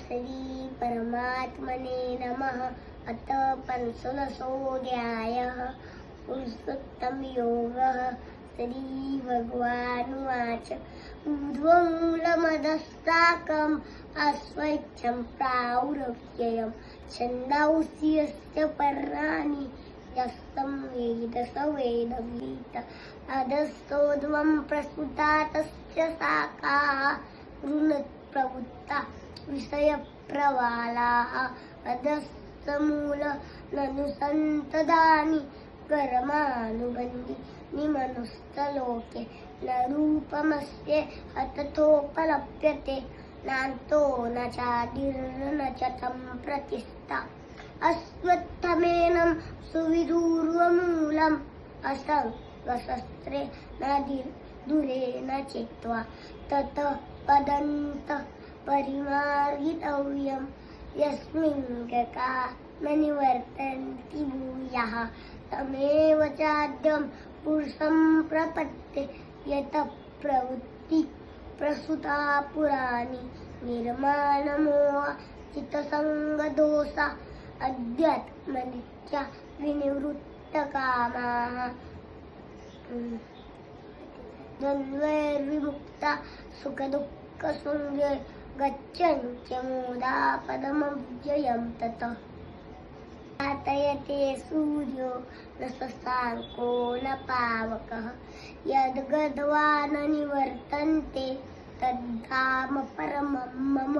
श्री परमात्मने नमः। अथ पंचदशोऽध्यायः। पुरुषोत्तम योगः। श्री भगवानुवाच ऊर्ध्वं मूलमधस्ताकम् अस्वच्छं प्राहुरव्ययम् छन्दांसि यस्य पर्णानि यस्तं वेद स वेदवित्। अधस्थोर्ध्वं प्रसृता तस्य शाखाः ऋणप्रवृत्ता विषयप्रवालाः। अधस्थमूलमनुसन्ततानि कर्मानुबन्धीनि मनुष्यलोके। न रूपमस्य अतथोपलभ्यते नान्तो न चादिर्न च सम्प्रतिष्ठा। अश्वत्थमेनं सुविदुर्वमूलम् असङ्गशस्त्रे न दूरेण चित्वा। ततः पदन्तः परिमार्गितव्यम् यस्मिन् कामनिवर्तन्ति भूयः। तमेव चाद्यं पुरुषं प्रपत्ते यतः प्रवृत्ति प्रसृता पुराणी। निर्माणमोह चित्तसङ्गदोषा अध्यात्मनित्या विनिवृत्तकामाः। द्वन्द्वैर्विमुक्ता सुखदुःखशून्ये गच्छन्त्य मूढा पदमव्ययं ततः। घातयते सूर्यो न शशाङ्को न पावकः यद्गत्वा न निवर्तन्ते तद्धाम परमं मम।